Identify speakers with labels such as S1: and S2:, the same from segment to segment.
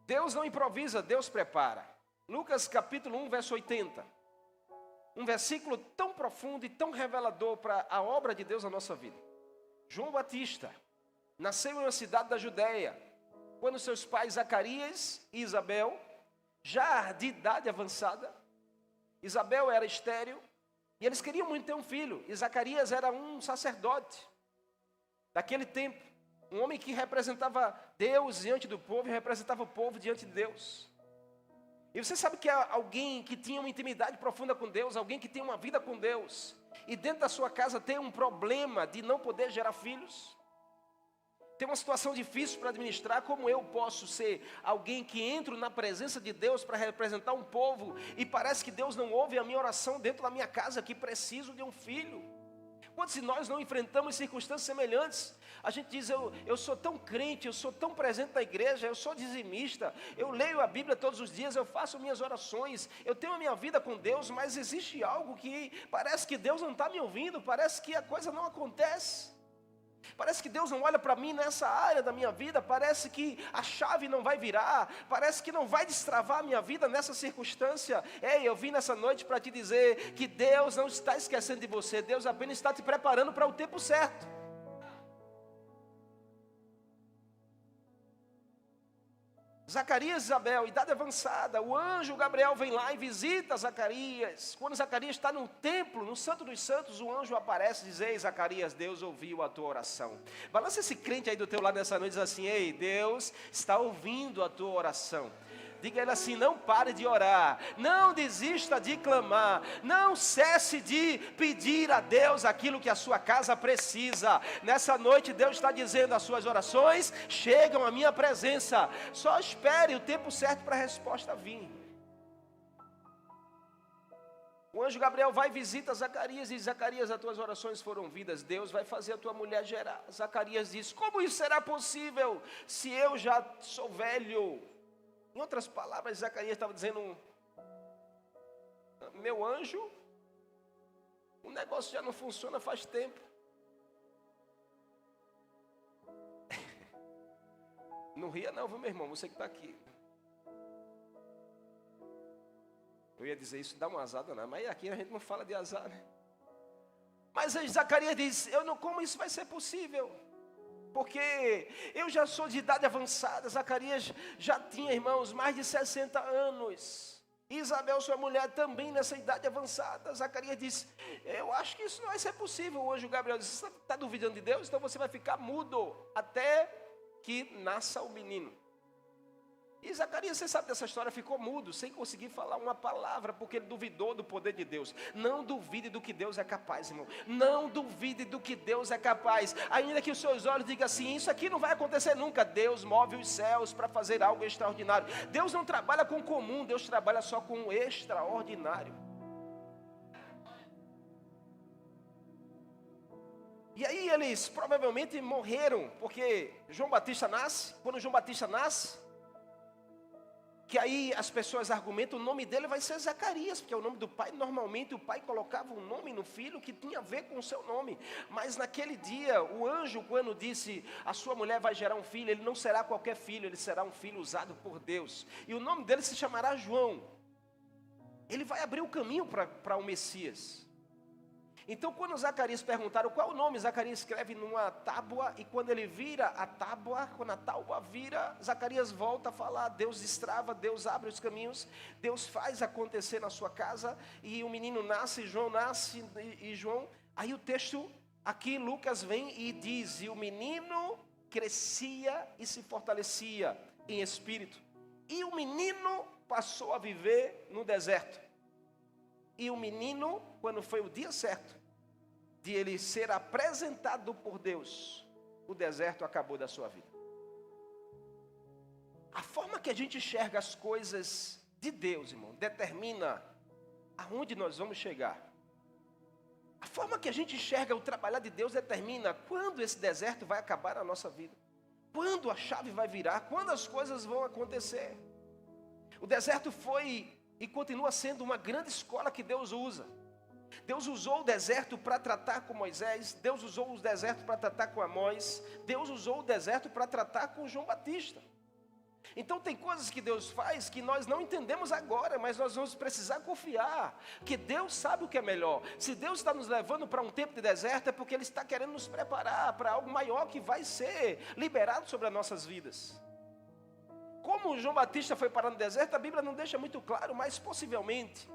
S1: Deus não improvisa, Deus prepara. Lucas capítulo 1, verso 80. Um versículo tão profundo e tão revelador para a obra de Deus na nossa vida. João Batista nasceu em uma cidade da Judéia, quando seus pais Zacarias e Isabel, já de idade avançada, Isabel era estéril, e eles queriam muito ter um filho, e Zacarias era um sacerdote daquele tempo, um homem que representava Deus diante do povo, e representava o povo diante de Deus. E você sabe que é alguém que tinha uma intimidade profunda com Deus, alguém que tem uma vida com Deus, e dentro da sua casa tem um problema de não poder gerar filhos, tem uma situação difícil para administrar. Como eu posso ser alguém que entro na presença de Deus para representar um povo, e parece que Deus não ouve a minha oração dentro da minha casa, que preciso de um filho? Quantos de nós não enfrentamos circunstâncias semelhantes? A gente diz, eu sou tão crente, eu sou tão presente na igreja, eu sou dizimista, eu leio a Bíblia todos os dias, eu faço minhas orações, eu tenho a minha vida com Deus, mas existe algo que parece que Deus não está me ouvindo, parece que a coisa não acontece. Parece que Deus não olha para mim nessa área da minha vida, parece que a chave não vai virar, parece que não vai destravar a minha vida nessa circunstância. Ei, eu vim nessa noite para te dizer que Deus não está esquecendo de você, Deus apenas está te preparando para o tempo certo. Zacarias e Isabel, idade avançada, o anjo Gabriel vem lá e visita Zacarias. Quando Zacarias está no templo, no Santo dos Santos, o anjo aparece e diz: ei, Zacarias, Deus ouviu a tua oração. Balança esse crente aí do teu lado nessa noite e diz assim: ei, Deus está ouvindo a tua oração. Diga a ele assim: não pare de orar, não desista de clamar, não cesse de pedir a Deus aquilo que a sua casa precisa. Nessa noite Deus está dizendo: as suas orações chegam à minha presença, só espere o tempo certo para a resposta vir. O anjo Gabriel vai e visita Zacarias e diz: Zacarias, as tuas orações foram ouvidas, Deus vai fazer a tua mulher gerar. Zacarias diz: como isso será possível se eu já sou velho? Em outras palavras, Zacarias estava dizendo: meu anjo, o negócio já não funciona faz tempo. Não ria não, viu, meu irmão, você que está aqui. Eu ia dizer isso, dá uma azar danada, mas aqui a gente não fala de azar, né? Mas aí Zacarias diz: como isso vai ser possível? Porque eu já sou de idade avançada. Zacarias já tinha, irmãos, mais de 60 anos. Isabel, sua mulher, também nessa idade avançada. Zacarias disse: eu acho que isso não vai ser possível. O anjo Gabriel disse: você está duvidando de Deus? Então você vai ficar mudo até que nasça o menino. E Zacarias, você sabe dessa história, ficou mudo, sem conseguir falar uma palavra, porque ele duvidou do poder de Deus. Não duvide do que Deus é capaz, irmão. Não duvide do que Deus é capaz. Ainda que os seus olhos digam assim: isso aqui não vai acontecer nunca. Deus move os céus para fazer algo extraordinário. Deus não trabalha com o comum, Deus trabalha só com o extraordinário. E aí eles provavelmente morreram, porque João Batista nasce. Quando João Batista nasce, que aí as pessoas argumentam, o nome dele vai ser Zacarias, porque é o nome do pai. Normalmente o pai colocava um nome no filho que tinha a ver com o seu nome. Mas naquele dia, o anjo, quando disse: a sua mulher vai gerar um filho, ele não será qualquer filho, ele será um filho usado por Deus. E o nome dele se chamará João. Ele vai abrir o caminho para o Messias. Então, quando Zacarias perguntaram qual é o nome, Zacarias escreve numa tábua, e quando ele vira a tábua, quando a tábua vira, Zacarias volta a falar, Deus destrava, Deus abre os caminhos, Deus faz acontecer na sua casa, e o menino nasce, João nasce, e João, aí o texto, aqui Lucas vem e diz: e o menino crescia e se fortalecia em espírito, e o menino passou a viver no deserto. E o menino, quando foi o dia certo de ele ser apresentado por Deus, o deserto acabou da sua vida. A forma que a gente enxerga as coisas de Deus, irmão, determina aonde nós vamos chegar. A forma que a gente enxerga o trabalhar de Deus determina quando esse deserto vai acabar na nossa vida, quando a chave vai virar, quando as coisas vão acontecer. O deserto foi e continua sendo uma grande escola que Deus usa. Deus usou o deserto para tratar com Moisés, Deus usou o deserto para tratar com Amós, Deus usou o deserto para tratar com João Batista. Então tem coisas que Deus faz que nós não entendemos agora, mas nós vamos precisar confiar, que Deus sabe o que é melhor. Se Deus está nos levando para um tempo de deserto, é porque Ele está querendo nos preparar para algo maior que vai ser liberado sobre as nossas vidas. Como João Batista foi parar no deserto, a Bíblia não deixa muito claro, mas possivelmente,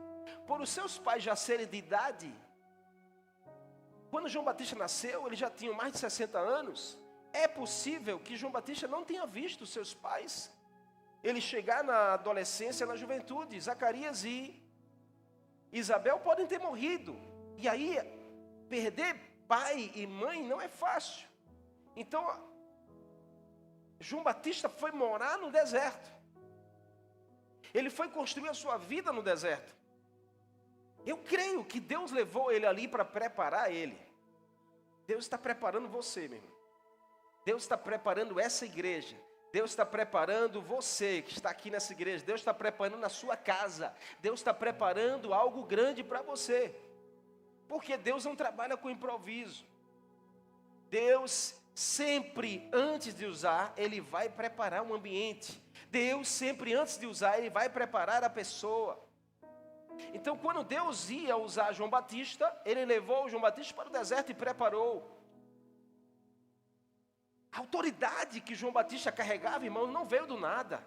S1: por os seus pais já serem de idade, quando João Batista nasceu, ele já tinha mais de 60 anos, é possível que João Batista não tenha visto seus pais ele chegar na adolescência, na juventude. Zacarias e Isabel podem ter morrido. E aí, perder pai e mãe não é fácil. Então, João Batista foi morar no deserto. Ele foi construir a sua vida no deserto. Eu creio que Deus levou ele ali para preparar ele. Deus está preparando você, meu irmão. Deus está preparando essa igreja. Deus está preparando você que está aqui nessa igreja. Deus está preparando a sua casa. Deus está preparando algo grande para você. Porque Deus não trabalha com improviso. Deus sempre, antes de usar, Ele vai preparar um ambiente. Deus sempre, antes de usar, Ele vai preparar a pessoa. Então, quando Deus ia usar João Batista, Ele levou João Batista para o deserto e preparou. A autoridade que João Batista carregava, irmão, não veio do nada.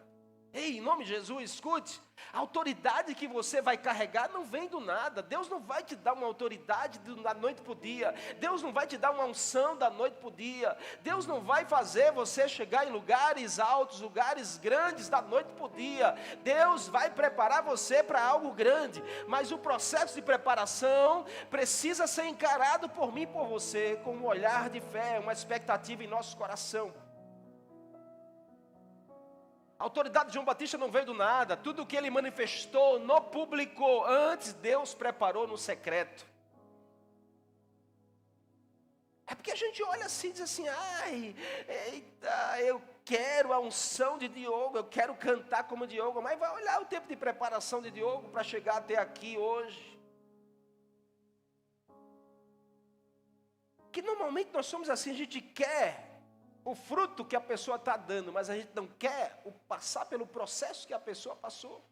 S1: Ei, em nome de Jesus, escute. A autoridade que você vai carregar não vem do nada. Deus não vai te dar uma autoridade da noite para o dia. Deus não vai te dar uma unção da noite para o dia. Deus não vai fazer você chegar em lugares altos, lugares grandes da noite para o dia. Deus vai preparar você para algo grande. Mas o processo de preparação precisa ser encarado por mim e por você com um olhar de fé, uma expectativa em nosso coração. A autoridade de João Batista não veio do nada. Tudo o que ele manifestou no público, antes Deus preparou no secreto. É porque a gente olha assim e diz assim: ai, eita, eu quero a unção de Diogo, eu quero cantar como Diogo. Mas vai olhar o tempo de preparação de Diogo para chegar até aqui hoje. Que normalmente nós somos assim, a gente quer o fruto que a pessoa está dando, mas a gente não quer passar pelo processo que a pessoa passou.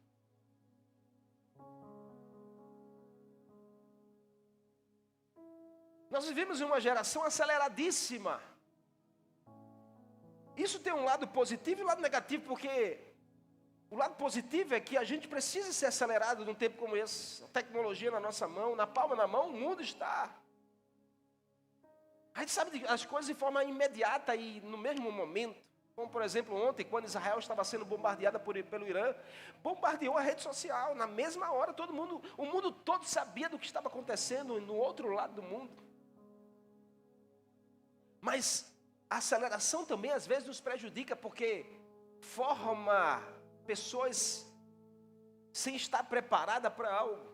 S1: Nós vivemos em uma geração aceleradíssima. Isso tem um lado positivo e um lado negativo, porque o lado positivo é que a gente precisa ser acelerado num tempo como esse. A tecnologia na nossa mão, na palma da mão, o mundo está. A gente sabe as coisas de forma imediata e no mesmo momento. Como, por exemplo, ontem, quando Israel estava sendo bombardeada pelo Irã, bombardeou a rede social. Na mesma hora, o mundo todo sabia do que estava acontecendo no outro lado do mundo. Mas a aceleração também, às vezes, nos prejudica, porque forma pessoas sem estar preparada para algo.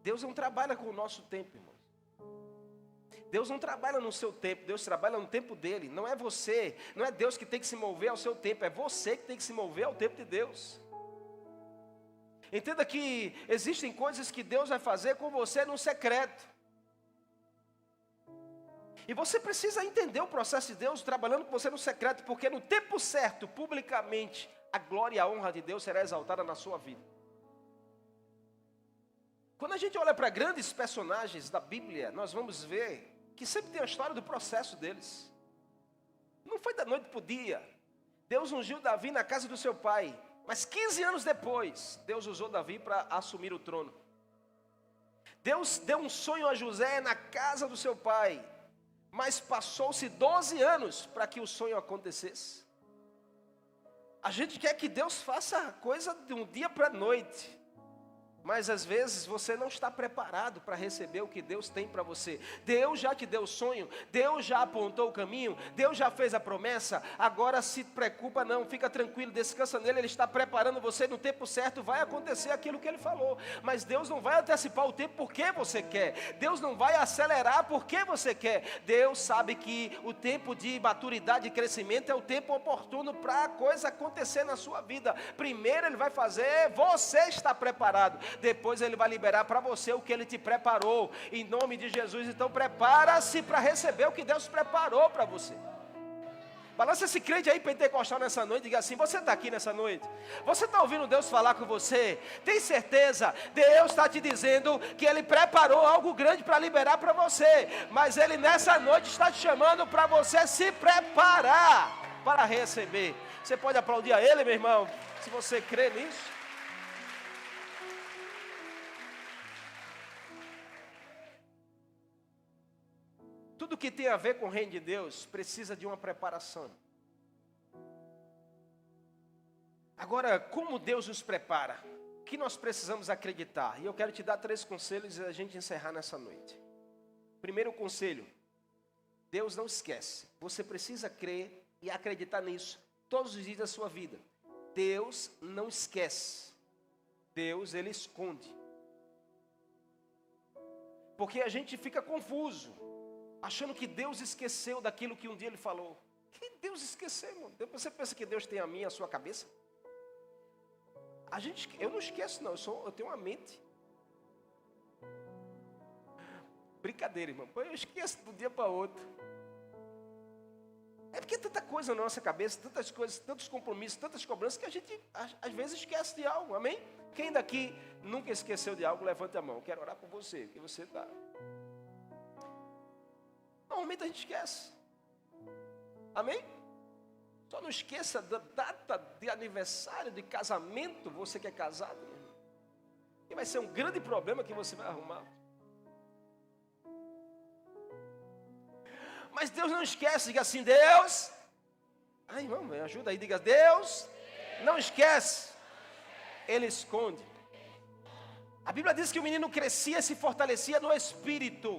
S1: Deus não trabalha com o nosso tempo, irmão. Deus não trabalha no seu tempo, Deus trabalha no tempo dele. Não é você, não é Deus que tem que se mover ao seu tempo, é você que tem que se mover ao tempo de Deus. Entenda que existem coisas que Deus vai fazer com você no secreto. E você precisa entender o processo de Deus trabalhando com você no secreto, porque no tempo certo, publicamente, a glória e a honra de Deus será exaltada na sua vida. Quando a gente olha para grandes personagens da Bíblia, nós vamos ver que sempre tem a história do processo deles. Não foi da noite para o dia. Deus ungiu Davi na casa do seu pai, mas 15 anos depois, Deus usou Davi para assumir o trono. Deus deu um sonho a José na casa do seu pai, mas passou-se 12 anos para que o sonho acontecesse. A gente quer que Deus faça a coisa de um dia para a noite. Mas às vezes você não está preparado para receber o que Deus tem para você. Deus já te deu o sonho, Deus já apontou o caminho, Deus já fez a promessa. Agora se preocupa não, fica tranquilo, descansa nele. Ele está preparando você no tempo certo, vai acontecer aquilo que ele falou. Mas Deus não vai antecipar o tempo porque você quer. Deus não vai acelerar porque você quer. Deus sabe que o tempo de maturidade e crescimento é o tempo oportuno para a coisa acontecer na sua vida. Primeiro ele vai fazer, você está preparado. Depois ele vai liberar para você o que ele te preparou, em nome de Jesus. Então prepara-se para receber o que Deus preparou para você. Balança esse crente aí pentecostal nessa noite. Diga assim: você está aqui nessa noite? Você está ouvindo Deus falar com você? Tem certeza? Deus está te dizendo que Ele preparou algo grande para liberar para você. Mas Ele nessa noite está te chamando para você se preparar para receber. Você pode aplaudir a Ele, meu irmão, se você crê nisso? Tudo que tem a ver com o reino de Deus precisa de uma preparação. Agora, como Deus nos prepara? O que nós precisamos acreditar? E eu quero te dar 3 conselhos e a gente encerrar nessa noite. Primeiro conselho: Deus não esquece. Você precisa crer e acreditar nisso todos os dias da sua vida. Deus não esquece. Deus, Ele esconde. Porque a gente fica confuso, achando que Deus esqueceu daquilo que um dia Ele falou. Que Deus esqueceu, irmão? Você pensa que Deus tem a minha, a sua cabeça? Eu não esqueço não, eu tenho uma mente. Brincadeira, irmão. Eu esqueço de um dia para outro. É porque é tanta coisa na nossa cabeça, tantas coisas, tantos compromissos, tantas cobranças, que a gente às vezes esquece de algo, amém? Quem daqui nunca esqueceu de algo, levante a mão. Eu quero orar por você, que você está... Normalmente a gente esquece. Amém? Só não esqueça da data de aniversário, de casamento, você que é casado. E vai ser um grande problema que você vai arrumar. Mas Deus não esquece, diga assim: Deus... Ai, irmão, me ajuda aí, diga: Deus não esquece. Ele esconde. A Bíblia diz que o menino crescia e se fortalecia no espírito.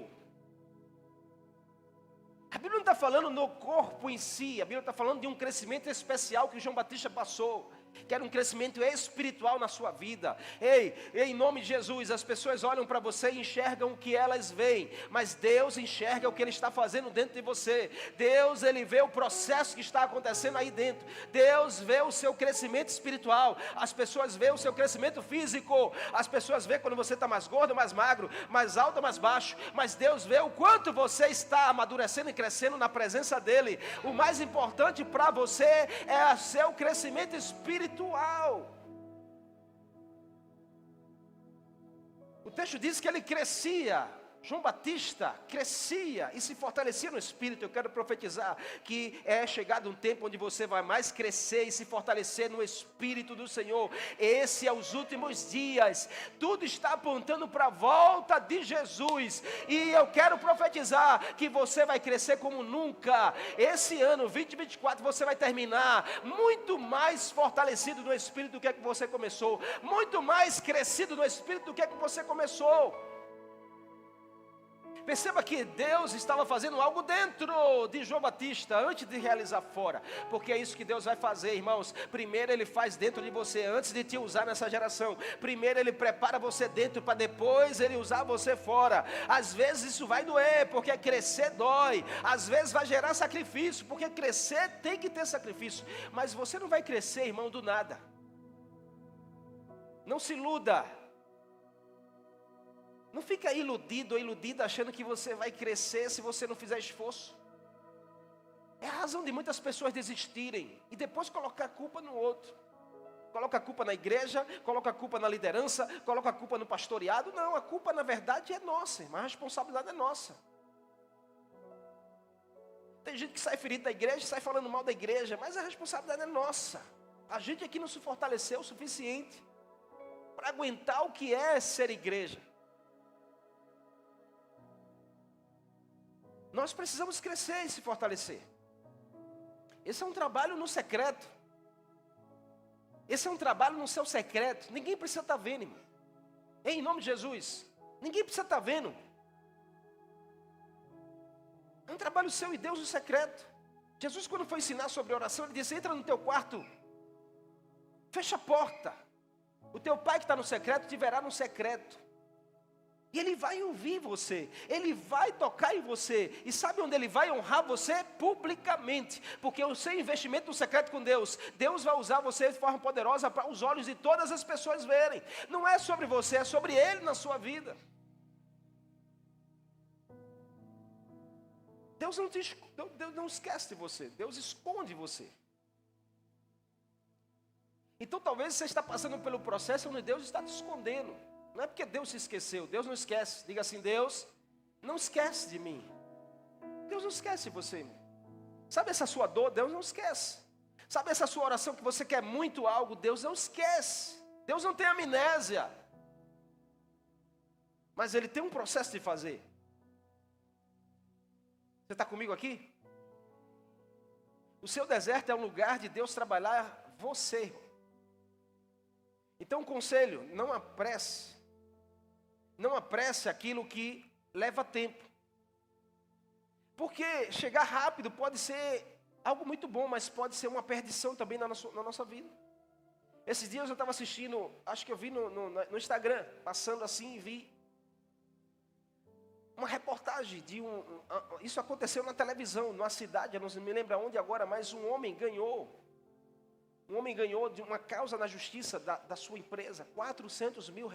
S1: A Bíblia não está falando no corpo em si, a Bíblia está falando de um crescimento especial que João Batista passou, que era um crescimento espiritual na sua vida. Ei, em nome de Jesus, as pessoas olham para você e enxergam o que elas veem, mas Deus enxerga o que Ele está fazendo dentro de você. Deus, Ele vê o processo que está acontecendo aí dentro. Deus vê o seu crescimento espiritual. As pessoas veem o seu crescimento físico. As pessoas veem quando você está mais gordo, mais magro, mais alto, mais baixo. Mas Deus vê o quanto você está amadurecendo e crescendo na presença dEle. O mais importante para você é o seu crescimento espiritual. O texto diz que ele crescia. João Batista crescia e se fortalecia no Espírito. Eu quero profetizar que é chegado um tempo onde você vai mais crescer e se fortalecer no Espírito do Senhor. Esse é os últimos dias. Tudo está apontando para a volta de Jesus. E eu quero profetizar que você vai crescer como nunca. Esse ano, 2024, você vai terminar muito mais fortalecido no Espírito do que é que você começou. Muito mais crescido no Espírito do que é que você começou. Perceba que Deus estava fazendo algo dentro de João Batista, antes de realizar fora. Porque é isso que Deus vai fazer, irmãos. Primeiro Ele faz dentro de você, antes de te usar nessa geração. Primeiro Ele prepara você dentro, para depois Ele usar você fora. Às vezes isso vai doer, porque crescer dói. Às vezes vai gerar sacrifício, porque crescer tem que ter sacrifício. Mas você não vai crescer, irmão, do nada. Não se iluda. Não fica iludido ou iludida achando que você vai crescer se você não fizer esforço. É a razão de muitas pessoas desistirem e depois colocar a culpa no outro. Coloca a culpa na igreja, coloca a culpa na liderança, coloca a culpa no pastoreado. Não, a culpa na verdade é nossa, mas a responsabilidade é nossa. Tem gente que sai ferido da igreja, sai falando mal da igreja, mas a responsabilidade é nossa. A gente aqui não se fortaleceu o suficiente para aguentar o que é ser igreja. Nós precisamos crescer e se fortalecer. Esse é um trabalho no secreto. Esse é um trabalho no seu secreto. Ninguém precisa estar vendo, irmão. Em nome de Jesus. Ninguém precisa estar vendo. É um trabalho seu e Deus no secreto. Jesus, quando foi ensinar sobre oração, Ele disse: entra no teu quarto, fecha a porta. O teu pai que está no secreto te verá no secreto. E Ele vai ouvir você, Ele vai tocar em você. E sabe onde Ele vai honrar você? Publicamente. Porque o seu investimento no secreto com Deus, Deus vai usar você de forma poderosa para os olhos de todas as pessoas verem. Não é sobre você, é sobre Ele na sua vida. Deus não esquece de você. Deus esconde você. Então talvez você está passando pelo processo onde Deus está te escondendo. Não é porque Deus se esqueceu. Deus não esquece. Diga assim: Deus não esquece de mim. Deus não esquece de você. Sabe essa sua dor? Deus não esquece. Sabe essa sua oração que você quer muito algo? Deus não esquece. Deus não tem amnésia. Mas Ele tem um processo de fazer. Você está comigo aqui? O seu deserto é um lugar de Deus trabalhar você. Então, um conselho: não apresse. Não apresse aquilo que leva tempo. Porque chegar rápido pode ser algo muito bom, mas pode ser uma perdição também na nossa vida. Esses dias eu estava assistindo, acho que eu vi no Instagram, passando assim e vi uma reportagem de isso aconteceu na televisão, numa cidade, eu não me lembro onde agora, mas um homem ganhou de uma causa na justiça da sua empresa, R$400 mil.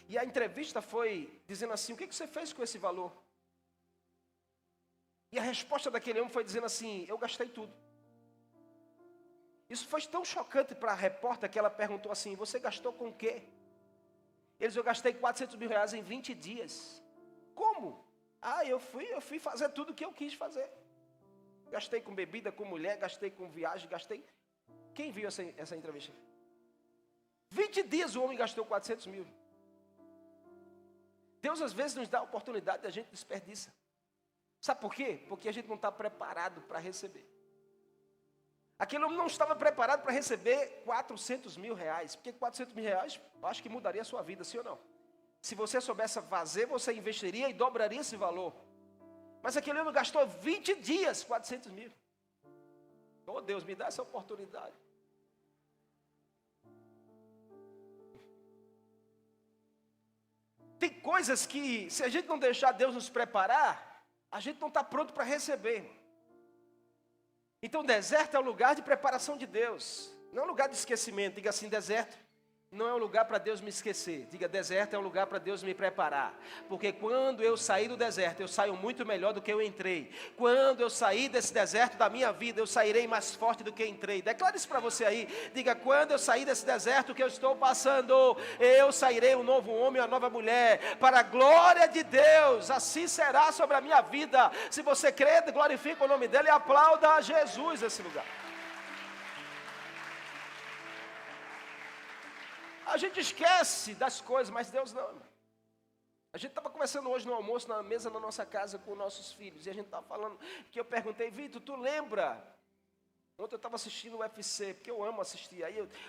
S1: E a entrevista foi dizendo assim: o que você fez com esse valor? E a resposta daquele homem foi dizendo assim: eu gastei tudo. Isso foi tão chocante para a repórter que ela perguntou assim: você gastou com o quê? Eu gastei R$400 mil em 20 dias. Como? Eu fui fazer tudo o que eu quis fazer. Gastei com bebida, com mulher, gastei com viagem, gastei. Quem viu essa entrevista? 20 dias o homem gastou R$400 mil. Deus às vezes nos dá a oportunidade e a gente desperdiça. Sabe por quê? Porque a gente não está preparado para receber. Aquele homem não estava preparado para receber R$400 mil. Porque R$400 mil, eu acho que mudaria a sua vida, sim ou não? Se você soubesse fazer, você investiria e dobraria esse valor. Mas aquele homem gastou 20 dias, R$400 mil. Oh Deus, me dá essa oportunidade. Tem coisas que, se a gente não deixar Deus nos preparar, a gente não está pronto para receber. Então, deserto é um lugar de preparação de Deus. Não é um lugar de esquecimento. Diga assim: deserto não é um lugar para Deus me esquecer. Diga: deserto é um lugar para Deus me preparar. Porque quando eu sair do deserto, eu saio muito melhor do que eu entrei. Quando eu sair desse deserto da minha vida, eu sairei mais forte do que entrei. Declare isso para você aí. Diga: quando eu sair desse deserto que eu estou passando, eu sairei um novo homem, uma nova mulher. Para a glória de Deus, assim será sobre a minha vida. Se você crê, glorifica o nome dele e aplauda a Jesus nesse lugar. A gente esquece das coisas, mas Deus não. A gente estava conversando hoje no almoço, na mesa na nossa casa com nossos filhos. E a gente estava falando, que eu perguntei: Vitor, tu lembra? Ontem eu estava assistindo o UFC, porque eu amo assistir.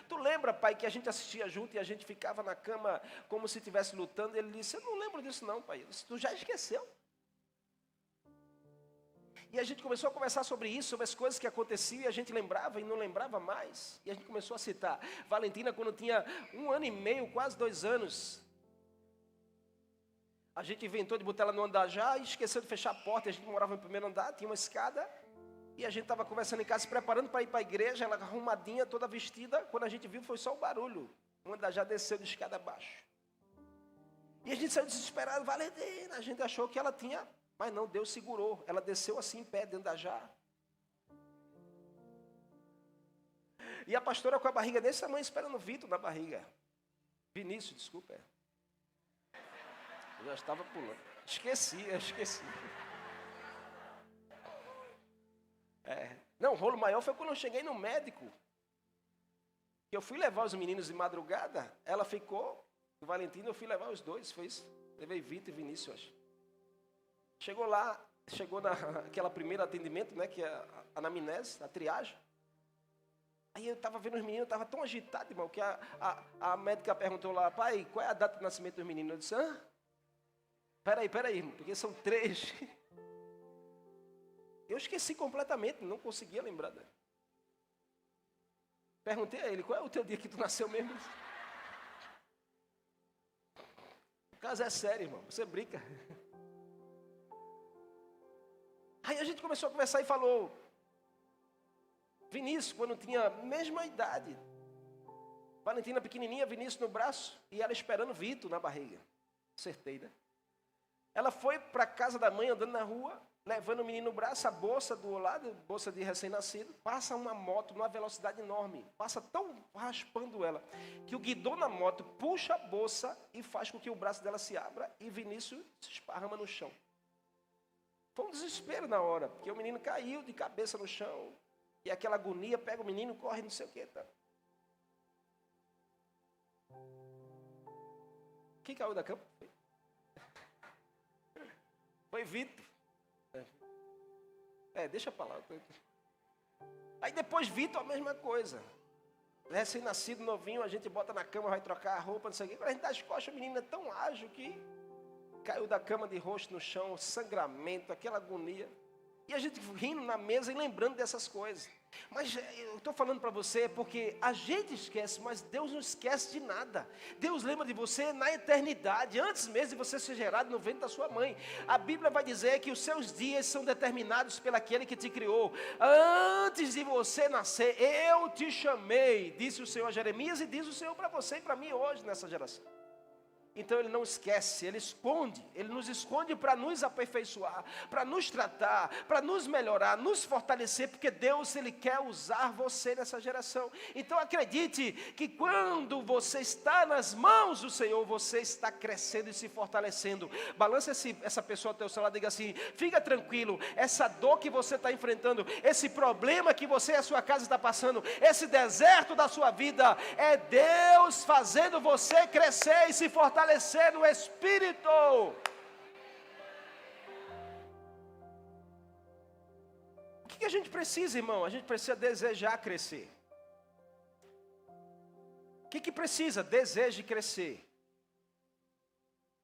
S1: Tu lembra, pai, que a gente assistia junto e a gente ficava na cama como se estivesse lutando? Ele disse: eu não lembro disso não, pai. Eu disse: tu já esqueceu? E a gente começou a conversar sobre isso, sobre as coisas que aconteciam, e a gente lembrava e não lembrava mais. E a gente começou a citar Valentina quando tinha 1 ano e meio, quase 2 anos. A gente inventou de botar ela no andar já e esqueceu de fechar a porta. A gente morava no primeiro andar, tinha uma escada. E a gente estava conversando em casa, se preparando para ir para a igreja, ela arrumadinha, toda vestida. Quando a gente viu, foi só o barulho. O andar já desceu de escada abaixo. E a gente saiu desesperado: Valentina. A gente achou que ela tinha... Mas não, Deus segurou. Ela desceu assim em pé dentro da jarra. E a pastora com a barriga desse tamanho esperando o Vitor na barriga. Vinícius, desculpa. Eu já estava pulando. Esqueci. Não, o rolo maior foi quando eu cheguei no médico. Eu fui levar os meninos de madrugada. Ela ficou, o Valentino, eu fui levar os dois. Foi isso. Levei Vitor e Vinícius hoje. Chegou naquela primeira atendimento, né, que é a anamnese, a triagem. Aí eu estava vendo os meninos, eu estava tão agitado, irmão, que a médica perguntou lá: pai, qual é a data de nascimento dos meninos? Eu disse: peraí, irmão, porque são 3. Eu esqueci completamente, não conseguia lembrar. Perguntei a ele: qual é o teu dia que tu nasceu mesmo? O caso é sério, irmão, você brinca. Aí a gente começou a conversar e falou: Vinícius, quando tinha a mesma idade, Valentina pequenininha, Vinícius no braço, e ela esperando Vitor na barriga. Acertei, né? Ela foi para a casa da mãe, andando na rua, levando o menino no braço, a bolsa do lado, bolsa de recém-nascido. Passa uma moto numa velocidade enorme, passa tão raspando ela, que o guidão na moto puxa a bolsa e faz com que o braço dela se abra e Vinícius se esparrama no chão. Foi um desespero na hora, porque o menino caiu de cabeça no chão, e aquela agonia, pega o menino, corre, não sei o que. Tá. Quem caiu da cama? Foi Vitor. Deixa pra lá. Aí depois Vitor, a mesma coisa. Recém-nascido, novinho, a gente bota na cama, vai trocar a roupa, não sei o quê. Quando a gente dá as costas, o menino é tão ágil que caiu da cama de rosto no chão, sangramento, aquela agonia. E a gente rindo na mesa e lembrando dessas coisas. Mas eu estou falando para você porque a gente esquece, mas Deus não esquece de nada. Deus lembra de você na eternidade, antes mesmo de você ser gerado no ventre da sua mãe. A Bíblia vai dizer que os seus dias são determinados pelo aquele que te criou. Antes de você nascer, eu te chamei, disse o Senhor a Jeremias, e diz o Senhor para você e para mim hoje nessa geração. Então ele não esquece, ele esconde, ele nos esconde para nos aperfeiçoar, para nos tratar, para nos melhorar, nos fortalecer, porque Deus, ele quer usar você nessa geração. Então acredite que quando você está nas mãos do Senhor, você está crescendo e se fortalecendo. Balança essa pessoa ao teu celular e diga assim: fica tranquilo, essa dor que você está enfrentando, esse problema que você e a sua casa está passando, esse deserto da sua vida, é Deus fazendo você crescer e se fortalecer no Espírito. O que a gente precisa, irmão? A gente precisa desejar crescer. O que precisa? Deseje crescer.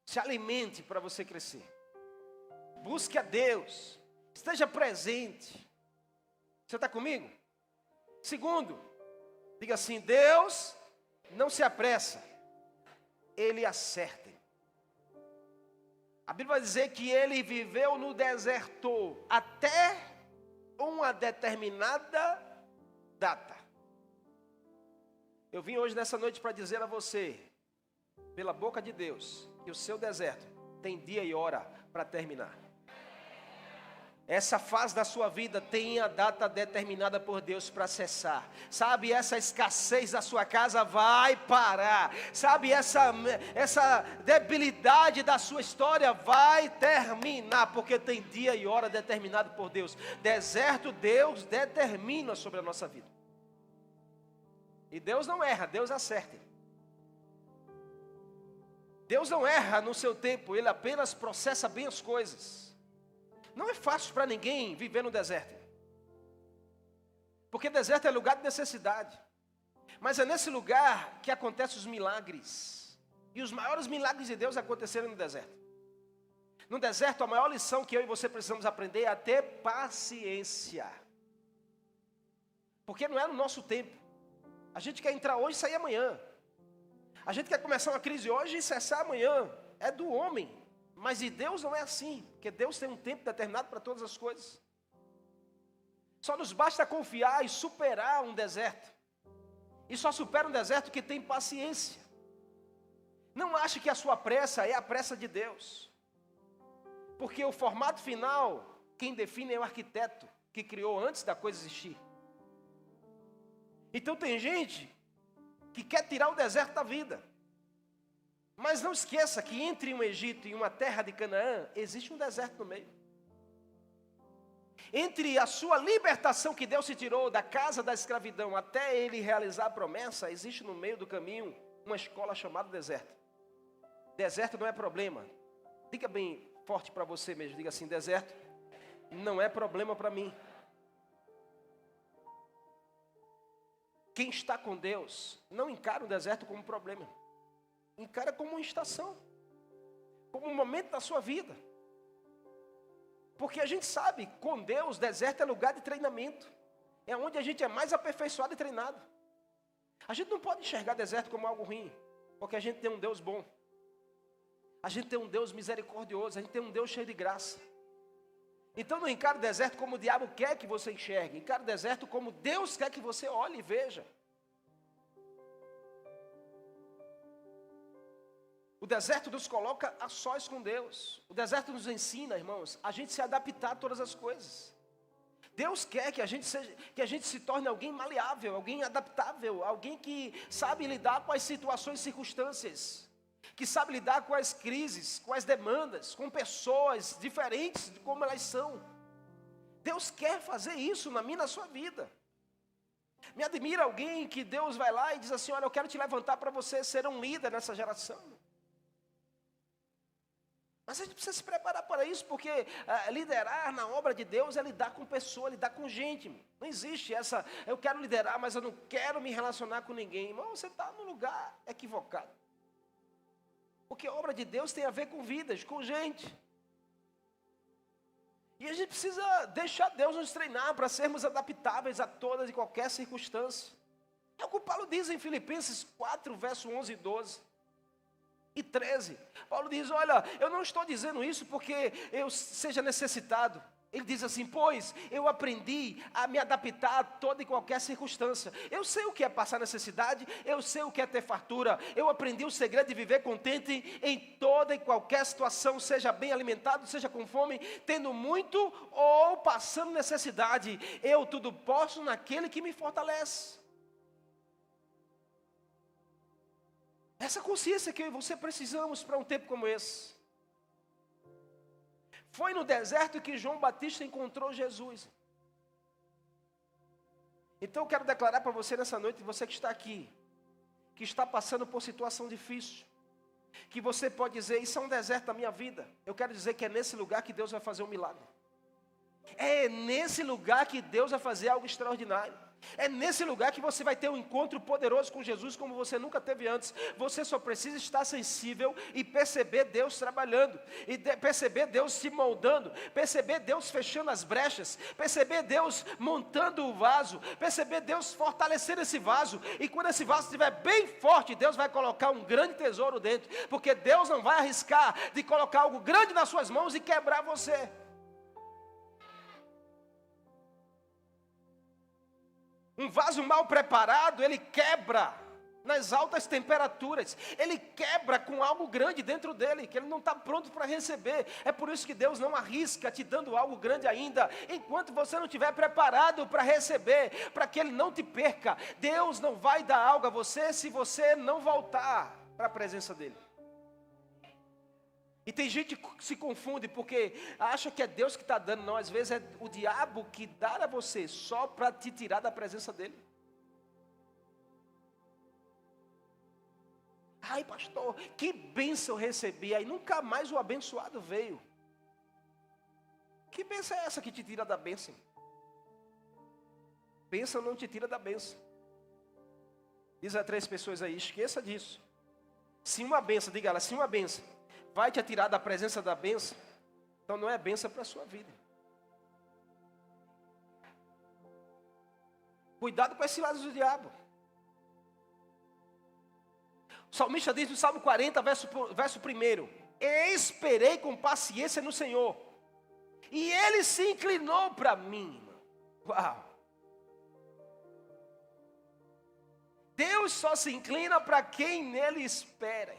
S1: Se alimente para você crescer. Busque a Deus. Esteja presente. Você está comigo? Segundo, diga assim: Deus não se apressa, Ele acerta. A Bíblia vai dizer que ele viveu no deserto até uma determinada data. Eu vim hoje nessa noite para dizer a você, pela boca de Deus, que o seu deserto tem dia e hora para terminar. Essa fase da sua vida tem a data determinada por Deus para cessar. Sabe, essa escassez da sua casa vai parar. Sabe, essa debilidade da sua história vai terminar, porque tem dia e hora determinado por Deus. Deserto, Deus determina sobre a nossa vida. E Deus não erra, Deus acerta. Deus não erra no seu tempo, Ele apenas processa bem as coisas. Não é fácil para ninguém viver no deserto. Porque deserto é lugar de necessidade. Mas é nesse lugar que acontecem os milagres. E os maiores milagres de Deus aconteceram no deserto. No deserto, a maior lição que eu e você precisamos aprender é a ter paciência. Porque não é no nosso tempo. A gente quer entrar hoje e sair amanhã. A gente quer começar uma crise hoje e cessar amanhã. É do homem. Mas de Deus não é assim, porque Deus tem um tempo determinado para todas as coisas. Só nos basta confiar e superar um deserto. E só supera um deserto que tem paciência. Não ache que a sua pressa é a pressa de Deus. Porque o formato final, quem define é o arquiteto que criou antes da coisa existir. Então tem gente que quer tirar o deserto da vida. Mas não esqueça que entre um Egito e uma terra de Canaã, existe um deserto no meio. Entre a sua libertação que Deus se tirou da casa da escravidão até ele realizar a promessa, existe no meio do caminho uma escola chamada deserto. Deserto não é problema. Diga bem forte para você mesmo, diga assim: deserto não é problema para mim. Quem está com Deus não encara o deserto como problema. Encara como uma estação, como um momento da sua vida. Porque a gente sabe, com Deus, deserto é lugar de treinamento. É onde a gente é mais aperfeiçoado e treinado. A gente não pode enxergar deserto como algo ruim, porque a gente tem um Deus bom. A gente tem um Deus misericordioso, a gente tem um Deus cheio de graça. Então não encare o deserto como o diabo quer que você enxergue. Encare o deserto como Deus quer que você olhe e veja. O deserto nos coloca a sós com Deus. O deserto nos ensina, irmãos, a gente se adaptar a todas as coisas. Deus quer que a gente se torne alguém maleável, alguém adaptável, alguém que sabe lidar com as situações e circunstâncias, que sabe lidar com as crises, com as demandas, com pessoas diferentes de como elas são. Deus quer fazer isso na minha e na sua vida. Me admira alguém que Deus vai lá e diz assim: olha, eu quero te levantar para você ser um líder nessa geração. Mas a gente precisa se preparar para isso, porque liderar na obra de Deus é lidar com pessoas, lidar com gente. Não existe essa, eu quero liderar, mas eu não quero me relacionar com ninguém. Irmão, você está no lugar equivocado. Porque a obra de Deus tem a ver com vidas, com gente. E a gente precisa deixar Deus nos treinar para sermos adaptáveis a todas e qualquer circunstância. É o que o Paulo diz em Filipenses 4, verso 11 e 12. E 13, Paulo diz: olha, eu não estou dizendo isso porque eu seja necessitado. Ele diz assim: pois eu aprendi a me adaptar a toda e qualquer circunstância. Eu sei o que é passar necessidade, eu sei o que é ter fartura. Eu aprendi o segredo de viver contente em toda e qualquer situação, seja bem alimentado, seja com fome, tendo muito ou passando necessidade. Eu tudo posso naquele que me fortalece. Essa consciência que eu e você precisamos para um tempo como esse. Foi no deserto que João Batista encontrou Jesus. Então eu quero declarar para você nessa noite, você que está aqui, que está passando por situação difícil, que você pode dizer: isso é um deserto da minha vida. Eu quero dizer que é nesse lugar que Deus vai fazer um milagre. É nesse lugar que Deus vai fazer algo extraordinário. É nesse lugar que você vai ter um encontro poderoso com Jesus como você nunca teve antes. Você só precisa estar sensível e perceber Deus trabalhando, e perceber Deus se moldando, perceber Deus fechando as brechas, perceber Deus montando o vaso, perceber Deus fortalecendo esse vaso. E quando esse vaso estiver bem forte, Deus vai colocar um grande tesouro dentro, porque Deus não vai arriscar de colocar algo grande nas suas mãos e quebrar você. Um vaso mal preparado, ele quebra nas altas temperaturas. Ele quebra com algo grande dentro dele, que ele não está pronto para receber. É por isso que Deus não arrisca te dando algo grande ainda, enquanto você não estiver preparado para receber, para que ele não te perca. Deus não vai dar algo a você se você não voltar para a presença dele. E tem gente que se confunde porque acha que é Deus que está dando. Não, às vezes é o diabo que dá a você só para te tirar da presença dele. Ai, pastor, que bênção eu recebi. Aí nunca mais o abençoado veio. Que bênção é essa que te tira da bênção? Bênção não te tira da bênção. Diz a 3 pessoas aí: esqueça disso. Se uma bênção, diga ela, se uma bênção vai te tirar da presença da bênção, então não é bênção para a sua vida. Cuidado com esse lado do diabo. O salmista diz no Salmo 40, verso 1: esperei com paciência no Senhor, e Ele se inclinou para mim. Uau! Deus só se inclina para quem nele espera.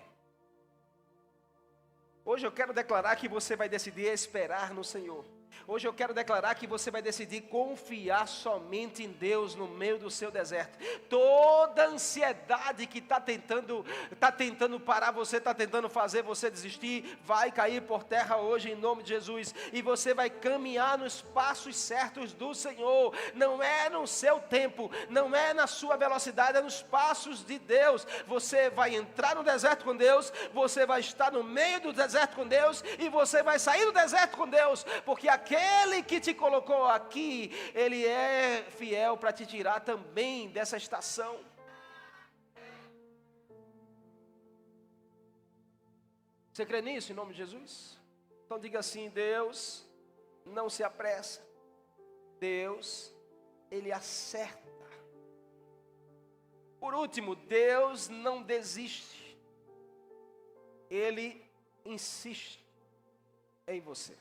S1: Hoje eu quero declarar que você vai decidir esperar no Senhor. Hoje eu quero declarar que você vai decidir confiar somente em Deus no meio do seu deserto. Toda ansiedade que está tentando parar você, está tentando fazer você desistir, vai cair por terra hoje em nome de Jesus. E você vai caminhar nos passos certos do Senhor. Não é no seu tempo, não é na sua velocidade, é nos passos de Deus. Você vai entrar no deserto com Deus, você vai estar no meio do deserto com Deus, e você vai sair do deserto com Deus, porque aquele que te colocou aqui, Ele é fiel para te tirar também dessa estação. Você crê nisso em nome de Jesus? Então diga assim: Deus não se apressa. Deus, Ele acerta. Por último, Deus não desiste. Ele insiste em você.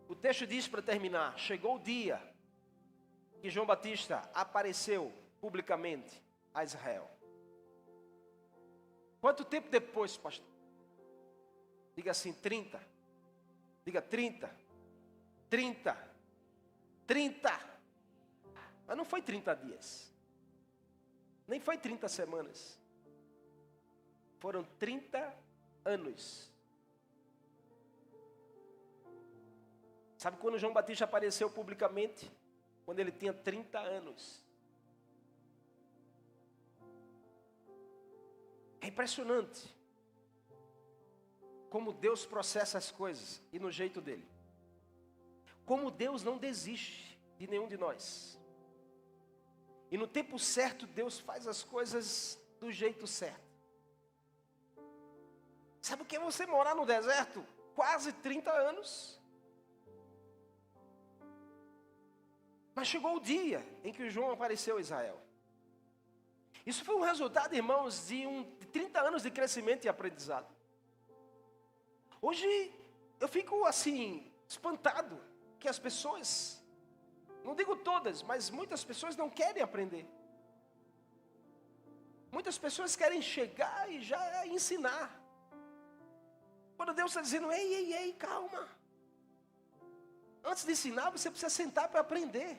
S1: O texto diz, para terminar: chegou o dia que João Batista apareceu publicamente a Israel. Quanto tempo depois, pastor? Diga assim, 30. Diga 30. 30. 30. Mas não foi 30 dias. Nem foi 30 semanas. Foram 30 anos. Sabe quando João Batista apareceu publicamente? Quando ele tinha 30 anos. É impressionante como Deus processa as coisas e no jeito dele. Como Deus não desiste de nenhum de nós. E no tempo certo, Deus faz as coisas do jeito certo. Sabe o que é você morar no deserto? Quase 30 anos. Mas chegou o dia em que João apareceu a Israel. Isso foi um resultado, irmãos, de 30 anos de crescimento e aprendizado. Hoje eu fico assim, espantado, que as pessoas, não digo todas, mas muitas pessoas não querem aprender. Muitas pessoas querem chegar e já ensinar. Quando Deus está dizendo, ei, calma. Antes de ensinar, você precisa sentar para aprender.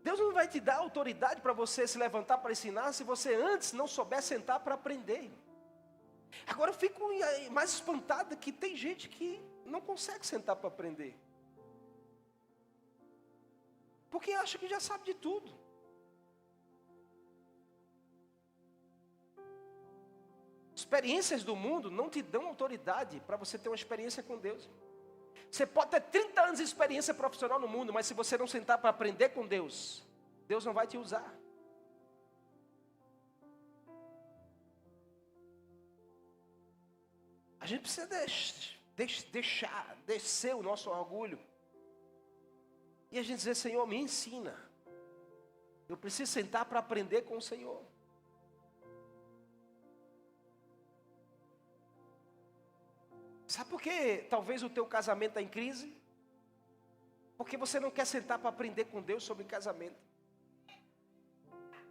S1: Deus não vai te dar autoridade para você se levantar para ensinar se você antes não souber sentar para aprender. Agora eu fico mais espantado que tem gente que não consegue sentar para aprender. Porque acha que já sabe de tudo. Experiências do mundo não te dão autoridade para você ter uma experiência com Deus. Você pode ter 30 anos de experiência profissional no mundo, mas se você não sentar para aprender com Deus, Deus não vai te usar. A gente precisa descer o nosso orgulho. E a gente dizer, Senhor, me ensina. Eu preciso sentar para aprender com o Senhor. Sabe por que talvez o teu casamento está em crise? Porque você não quer sentar para aprender com Deus sobre casamento.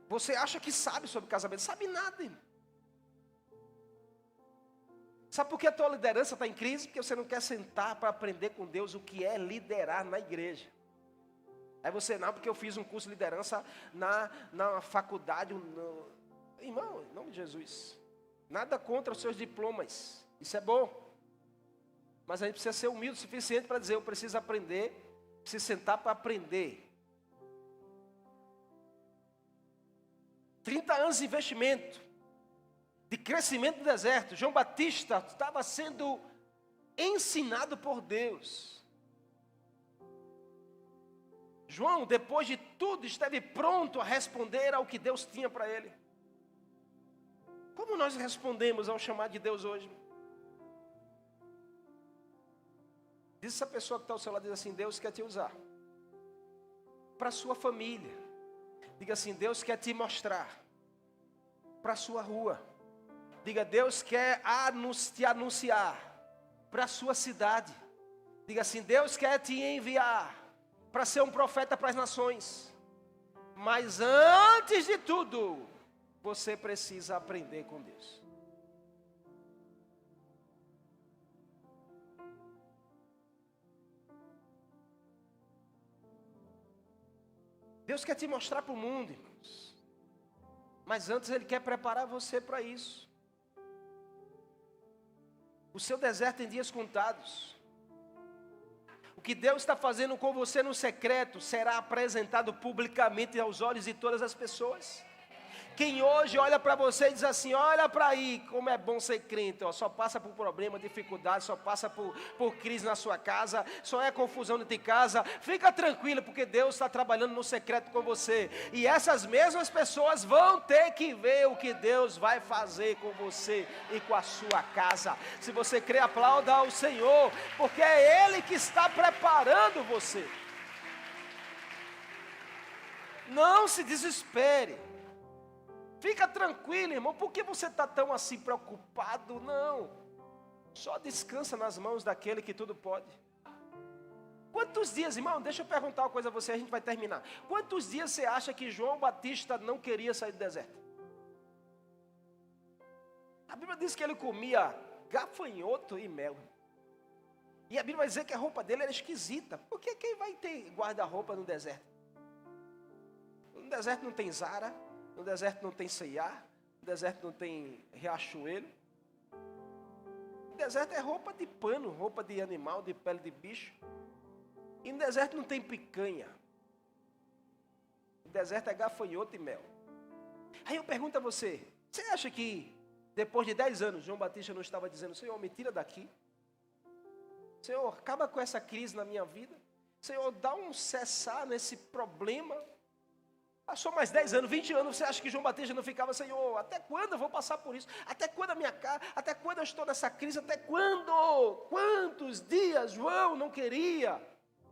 S1: Você acha que sabe sobre casamento, sabe nada, irmão. Sabe por que a tua liderança está em crise? Porque você não quer sentar para aprender com Deus o que é liderar na igreja. Aí você, não, porque eu fiz um curso de liderança na faculdade. Irmão, em nome de Jesus. Nada contra os seus diplomas. Isso é bom. Mas a gente precisa ser humilde o suficiente para dizer, eu preciso aprender, preciso sentar para aprender. 30 anos de investimento, de crescimento no deserto. João Batista estava sendo ensinado por Deus. João, depois de tudo, esteve pronto a responder ao que Deus tinha para ele. Como nós respondemos ao chamado de Deus hoje? Diz essa pessoa que está ao seu lado, diz assim, Deus quer te usar. Para a sua família. Diga assim, Deus quer te mostrar. Para a sua rua. Diga, Deus quer te anunciar. Para a sua cidade. Diga assim, Deus quer te enviar. Para ser um profeta para as nações. Mas antes de tudo, você precisa aprender com Deus. Deus quer te mostrar para o mundo, irmãos. Mas antes Ele quer preparar você para isso. O seu deserto tem dias contados. O que Deus está fazendo com você no secreto será apresentado publicamente aos olhos de todas as pessoas. Quem hoje olha para você e diz assim, olha para aí, como é bom ser crente, ó, só passa por problema, dificuldade, só passa por crise na sua casa, só é confusão dentro de casa, fica tranquilo, porque Deus está trabalhando no secreto com você, e essas mesmas pessoas vão ter que ver o que Deus vai fazer com você e com a sua casa. Se você crê, aplauda ao Senhor, porque é Ele que está preparando você. Não se desespere. Fica tranquilo, irmão, por que você está tão assim preocupado? Não, só descansa nas mãos daquele que tudo pode. Quantos dias, irmão, deixa eu perguntar uma coisa a você, a gente vai terminar. Quantos dias você acha que João Batista não queria sair do deserto? A Bíblia diz que ele comia gafanhoto e mel. E a Bíblia vai dizer que a roupa dele era esquisita. Porque quem vai ter guarda-roupa no deserto? No deserto não tem Zara, no deserto não tem C&A, no deserto não tem Riachuelo. No deserto é roupa de pano, roupa de animal, de pele de bicho. E no deserto não tem picanha. No deserto é gafanhoto e mel. Aí eu pergunto a você, você acha que depois de 10 anos, João Batista não estava dizendo, Senhor, me tira daqui. Senhor, acaba com essa crise na minha vida. Senhor, dá um cessar nesse problema. Passou mais 10 anos, 20 anos, você acha que João Batista não ficava, Senhor, até quando eu vou passar por isso? Até quando a minha cara? Até quando eu estou nessa crise? Até quando? Quantos dias João não queria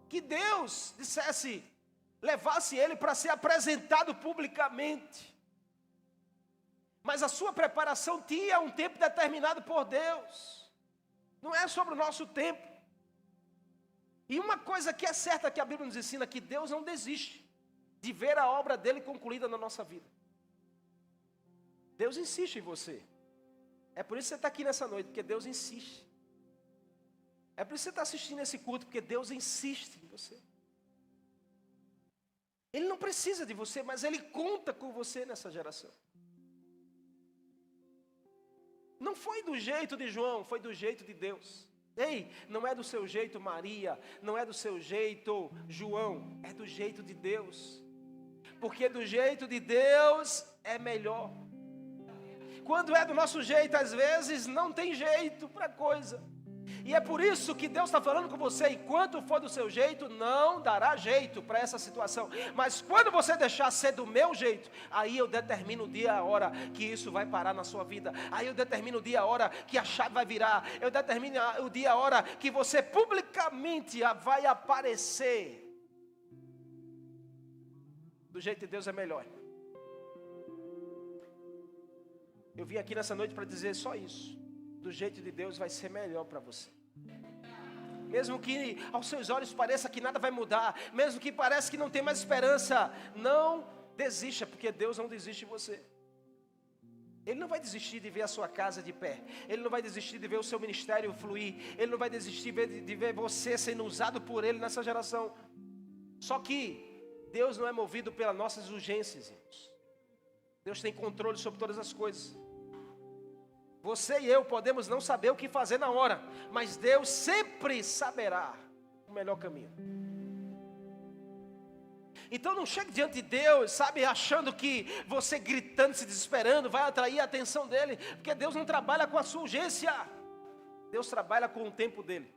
S1: que Deus dissesse, levasse ele para ser apresentado publicamente? Mas a sua preparação tinha um tempo determinado por Deus. Não é sobre o nosso tempo. E uma coisa que é certa que a Bíblia nos ensina, que Deus não desiste de ver a obra dele concluída na nossa vida. Deus insiste em você. É por isso que você está aqui nessa noite, porque Deus insiste. É por isso que você está assistindo esse culto, porque Deus insiste em você. Ele não precisa de você, mas Ele conta com você nessa geração. Não foi do jeito de João, foi do jeito de Deus. Ei, não é do seu jeito Maria, não é do seu jeito João, é do jeito de Deus. Porque do jeito de Deus é melhor. Quando é do nosso jeito, às vezes não tem jeito para coisa. E é por isso que Deus está falando com você, enquanto for do seu jeito, não dará jeito para essa situação. Mas quando você deixar ser do meu jeito, aí eu determino o dia e a hora que isso vai parar na sua vida. Aí eu determino o dia e a hora que a chave vai virar. Eu determino o dia e a hora que você publicamente vai aparecer. Do jeito de Deus é melhor. Eu vim aqui nessa noite para dizer só isso. Do jeito de Deus vai ser melhor para você. Mesmo que aos seus olhos pareça que nada vai mudar, mesmo que pareça que não tem mais esperança, não desista, porque Deus não desiste de você. Ele não vai desistir de ver a sua casa de pé. Ele não vai desistir de ver o seu ministério fluir. Ele não vai desistir de ver você sendo usado por Ele nessa geração. Só que Deus não é movido pelas nossas urgências, irmãos. Deus tem controle sobre todas as coisas. Você e eu podemos não saber o que fazer na hora, mas Deus sempre saberá o melhor caminho. Então não chegue diante de Deus, sabe, achando que você gritando, se desesperando, vai atrair a atenção dEle, porque Deus não trabalha com a sua urgência. Deus trabalha com o tempo dEle.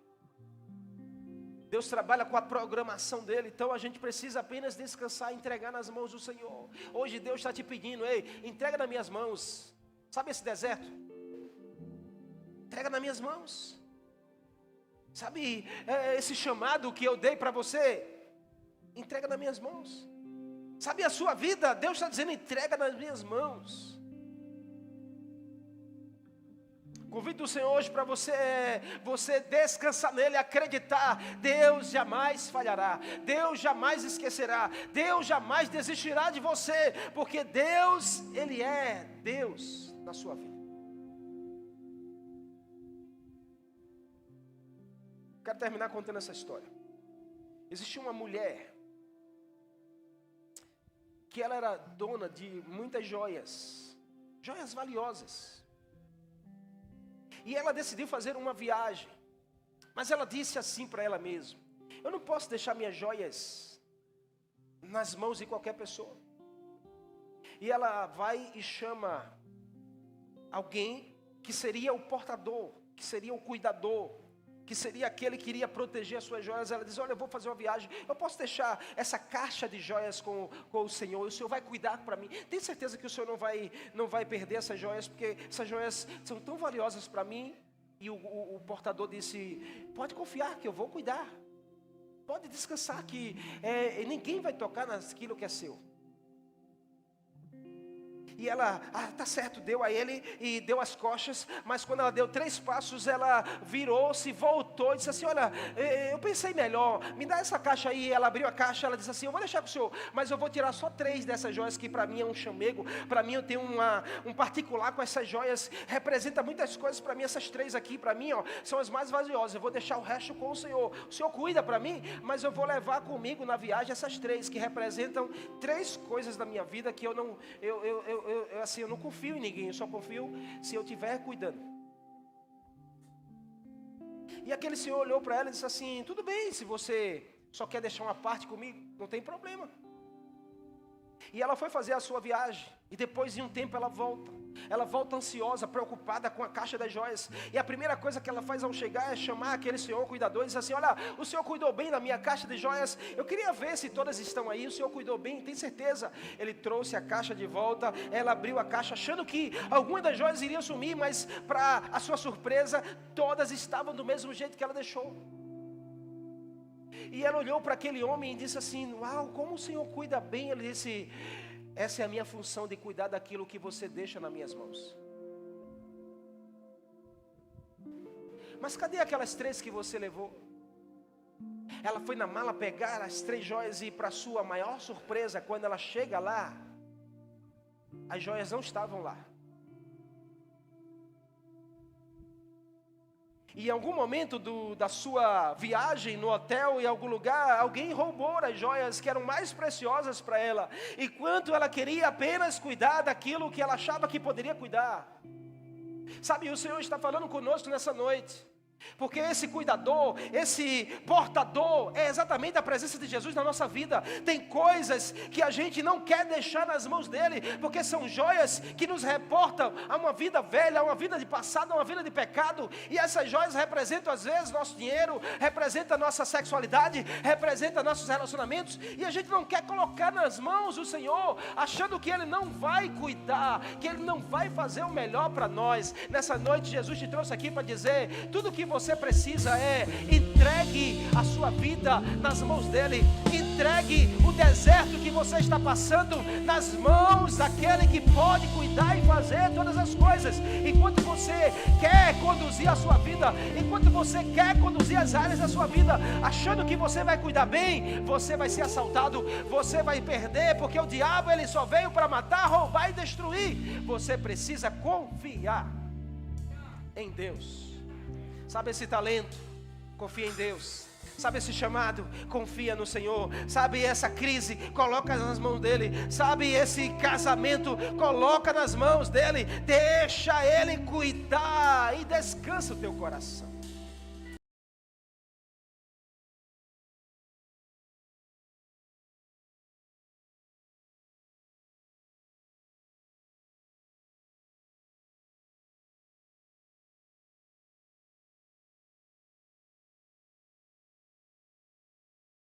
S1: Deus trabalha com a programação dEle. Então a gente precisa apenas descansar e entregar nas mãos do Senhor. Hoje Deus está te pedindo, ei, entrega nas minhas mãos. Sabe esse deserto? Entrega nas minhas mãos. Sabe esse chamado que eu dei para você? Entrega nas minhas mãos. Sabe a sua vida? Deus está dizendo, entrega nas minhas mãos. Convido do Senhor hoje para você descansar nele, acreditar. Deus jamais falhará. Deus jamais esquecerá. Deus jamais desistirá de você. Porque Deus, Ele é Deus na sua vida. Quero terminar contando essa história. Existia uma mulher que ela era dona de muitas joias, joias valiosas. E ela decidiu fazer uma viagem. Mas ela disse assim para ela mesma: eu não posso deixar minhas joias nas mãos de qualquer pessoa. E ela vai e chama alguém que seria o portador, que seria o cuidador, que seria aquele que iria proteger as suas joias. Ela diz: olha, eu vou fazer uma viagem, eu posso deixar essa caixa de joias com o Senhor, o Senhor vai cuidar para mim. Tem certeza que o Senhor não vai perder essas joias, porque essas joias são tão valiosas para mim? E o portador disse: pode confiar que eu vou cuidar, pode descansar que ninguém vai tocar naquilo que é seu. E ela, tá certo, deu a ele e deu as costas. Mas quando ela deu 3 passos, ela virou-se, voltou e disse assim: olha, eu pensei melhor, me dá essa caixa aí. Ela abriu a caixa, ela disse assim: eu vou deixar com o senhor, mas eu vou tirar só 3 dessas joias que para mim é um chamego. Para mim eu tenho um particular com essas joias, representa muitas coisas para mim. Essas 3 aqui para mim, ó, são as mais valiosas. Eu vou deixar o resto com o senhor cuida para mim, mas eu vou levar comigo na viagem essas 3 que representam 3 coisas da minha vida que eu não confio em ninguém, eu só confio se eu estiver cuidando. E aquele senhor olhou para ela e disse assim: tudo bem, se você só quer deixar uma parte comigo, não tem problema. E ela foi fazer a sua viagem, e depois de um tempo ela volta ansiosa, preocupada com a caixa das joias. E a primeira coisa que ela faz ao chegar é chamar aquele senhor cuidador e diz assim: olha, o senhor cuidou bem da minha caixa de joias, eu queria ver se todas estão aí, o senhor cuidou bem, tem certeza? Ele trouxe a caixa de volta, ela abriu a caixa achando que algumas das joias iriam sumir, mas para a sua surpresa, todas estavam do mesmo jeito que ela deixou. E ela olhou para aquele homem e disse assim: uau, como o senhor cuida bem. Ele disse: essa é a minha função, de cuidar daquilo que você deixa nas minhas mãos. Mas cadê aquelas 3 que você levou? Ela foi na mala pegar as 3 joias e, para sua maior surpresa, quando ela chega lá, as joias não estavam lá. E em algum momento da sua viagem no hotel, em algum lugar, alguém roubou as joias que eram mais preciosas para ela, enquanto ela queria apenas cuidar daquilo que ela achava que poderia cuidar. Sabe, o Senhor está falando conosco nessa noite, porque esse cuidador, esse portador é exatamente a presença de Jesus na nossa vida. Tem coisas que a gente não quer deixar nas mãos dele, porque são joias que nos reportam a uma vida velha, a uma vida de passado, a uma vida de pecado. E essas joias representam às vezes nosso dinheiro, representam a nossa sexualidade, representam nossos relacionamentos, e a gente não quer colocar nas mãos do Senhor, achando que ele não vai cuidar, que ele não vai fazer o melhor para nós. Nessa noite Jesus te trouxe aqui para dizer: tudo que você precisa é entregue a sua vida nas mãos dele. Entregue o deserto que você está passando nas mãos daquele que pode cuidar e fazer todas as coisas. Enquanto você quer conduzir a sua vida, enquanto você quer conduzir as áreas da sua vida, achando que você vai cuidar bem, você vai ser assaltado, você vai perder, porque o diabo ele só veio para matar, roubar e destruir. Você precisa confiar em Deus. Sabe esse talento? Confia em Deus. Sabe esse chamado? Confia no Senhor. Sabe essa crise? Coloca nas mãos dele. Sabe esse casamento? Coloca nas mãos dele. Deixa ele cuidar e descansa o teu coração.